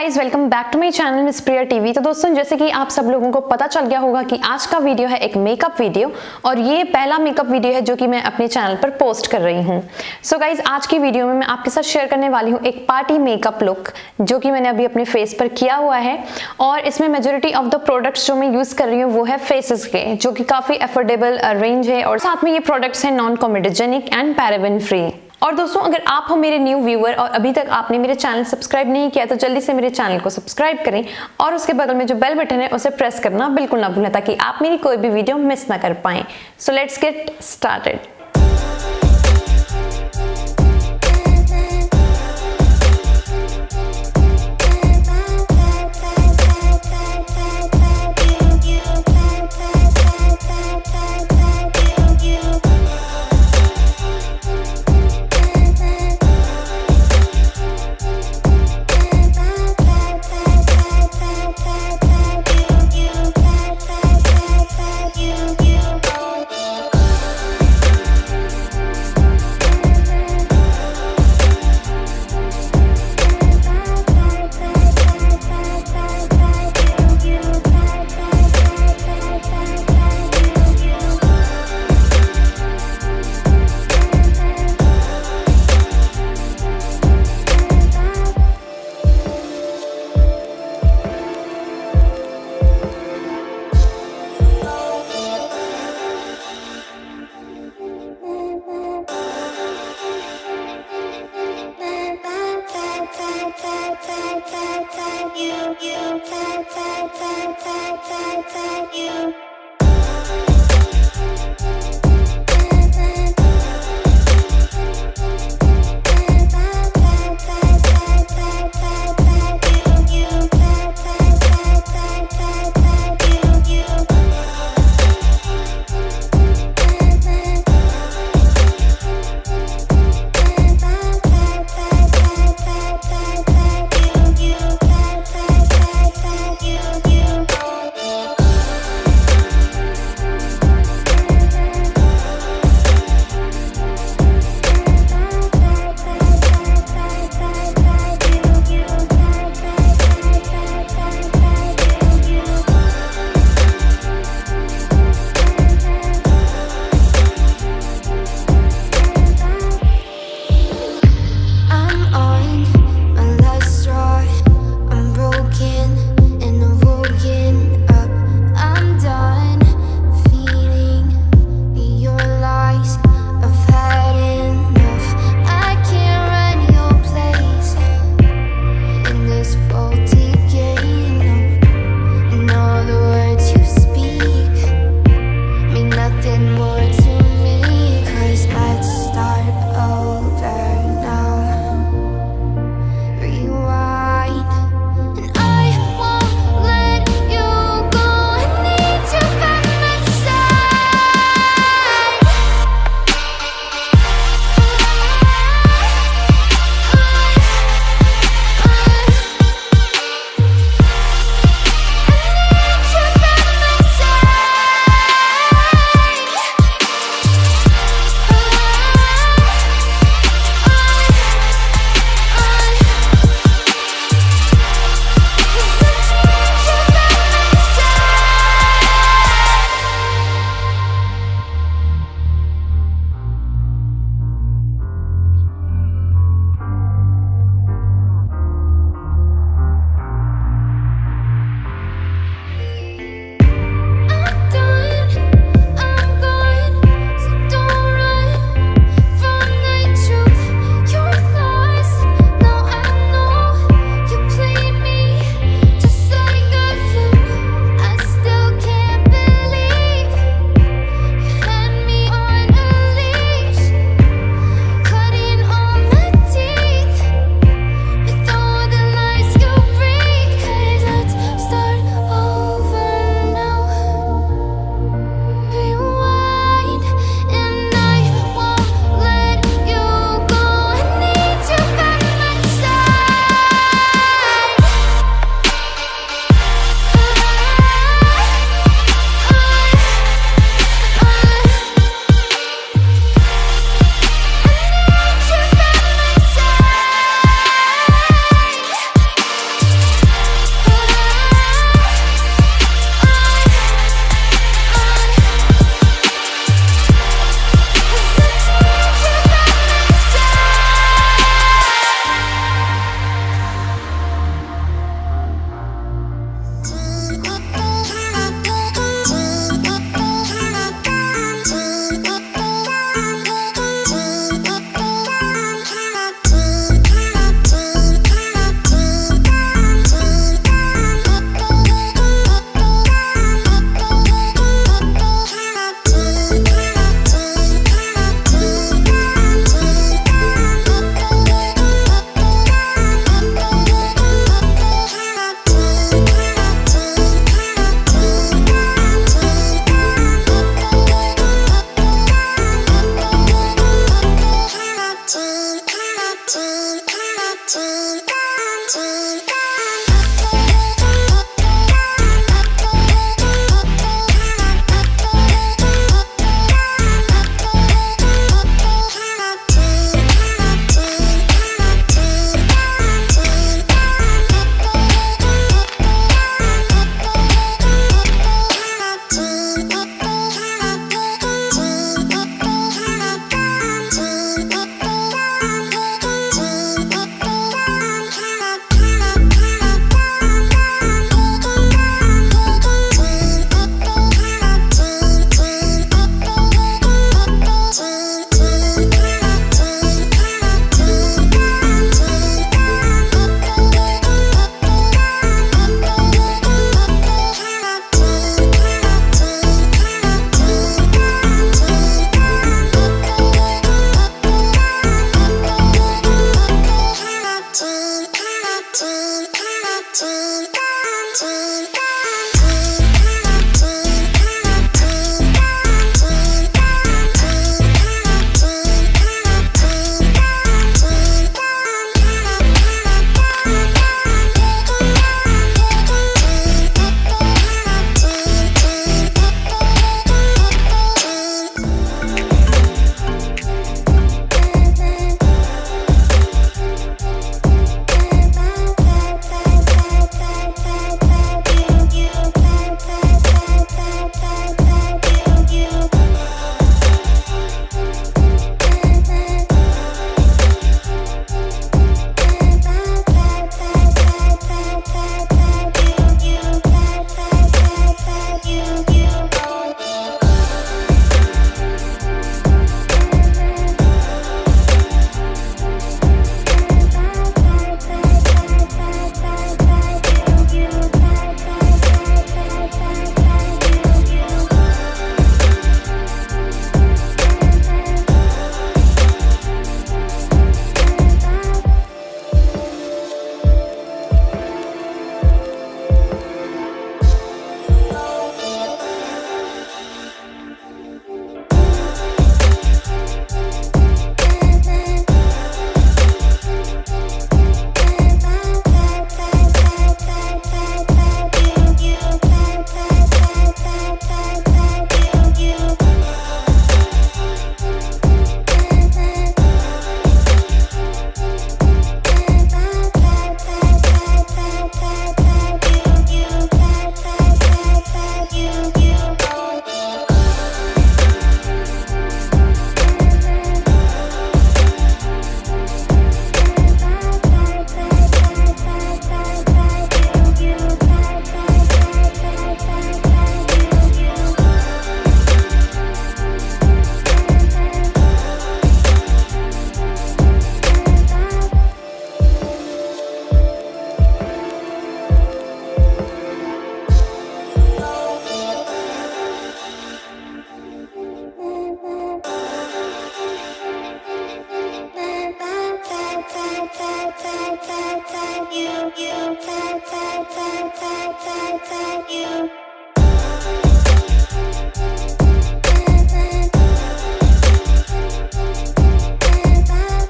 Guys welcome back to my channel Miss Priya TV. तो दोस्तों जैसे कि आप सब लोगों को पता चल गया होगा कि आज का वीडियो है एक मेकअप वीडियो और ये पहला मेकअप वीडियो है जो कि मैं अपने चैनल पर पोस्ट कर रही हूँ। सो गाइज आज की वीडियो में मैं आपके साथ शेयर करने वाली हूँ एक पार्टी मेकअप लुक जो कि मैंने अभी अपने फेस पर किया हुआ है और इसमें मेजोरिटी ऑफ द प्रोडक्ट्स जो मैं यूज कर रही हूँ वो है फेसेस के, जो कि काफी अफोर्डेबल रेंज है और साथ में ये प्रोडक्ट्स हैं non comedogenic and paraben free. और दोस्तों अगर आप हो मेरे न्यू व्यूअर और अभी तक आपने मेरे चैनल सब्सक्राइब नहीं किया तो जल्दी से मेरे चैनल को सब्सक्राइब करें और उसके बगल में जो बेल बटन है उसे प्रेस करना बिल्कुल ना भूलें ताकि आप मेरी कोई भी वीडियो मिस ना कर पाएं। So let's get started.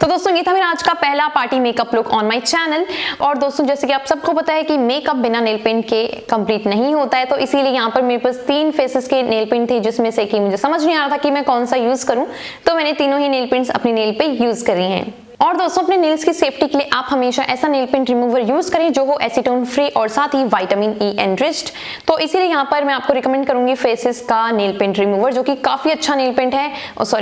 तो दोस्तों ये था मेरा आज का पहला party makeup look on my channel. और दोस्तों जैसे कि आप सबको पता है कि मेकअप बिना नेल पेंट के कंप्लीट नहीं होता है, तो इसीलिए यहाँ पर मेरे पास 3 फेसेस के नेल पेंट थे, जिसमें से कि मुझे समझ नहीं आ रहा था कि मैं कौन सा यूज करूं, तो मैंने तीनों ही नेल पेंट्स अपनी नेल पे यूज करी हैं। और दोस्तों अपने नेल्स की सेफ्टी के लिए आप हमेशा ऐसा नेल पेंट रिमूवर यूज करें जो हो एसीटोन फ्री और साथ ही विटामिन ई एनरिच्ड। तो इसीलिए यहाँ पर मैं आपको रिकमेंड करूंगी फेसेस का नेल पेंट रिमूवर, जो कि काफी अच्छा नेल पेंट है,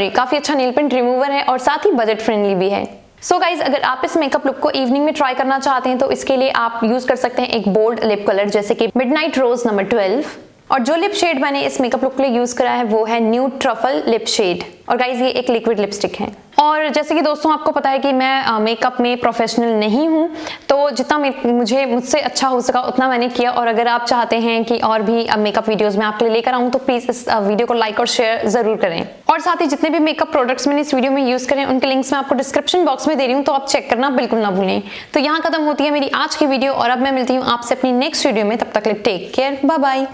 काफी अच्छा नेल पेंट रिमूवर है और साथ ही बजट फ्रेंडली भी है। सो गाइज, अगर आप इस मेकअप लुक को इवनिंग में ट्राई करना चाहते हैं तो इसके लिए आप यूज कर सकते हैं एक बोल्ड लिप कलर जैसे कि मिडनाइट रोज नंबर 12। और जो लिप शेड मैंने इस मेकअप लुक के लिए यूज करा है वो है न्यूड ट्रफल लिप शेड। और गाइज ये एक लिक्विड लिपस्टिक है। और जैसे कि दोस्तों आपको पता है कि मैं मेकअप में प्रोफेशनल नहीं हूँ, तो जितना मुझसे अच्छा हो सका उतना मैंने किया। और अगर आप चाहते हैं कि और भी मेकअप वीडियोस मैं आपके लिए लेकर आऊँ तो प्लीज इस वीडियो को लाइक और शेयर जरूर करें। और साथ ही जितने भी मेकअप प्रोडक्ट्स मैंने इस वीडियो में यूज करें उनके लिंक्स मैं आपको डिस्क्रिप्शन बॉक्स में दे रही हूँ, तो आप चेक करना बिल्कुल ना भूलें। तो यहाँ खत्म होती है मेरी आज की वीडियो और अब मैं मिलती हूँ आपसे अपनी नेक्स्ट वीडियो में। तब तक टेक केयर, बाय बाय।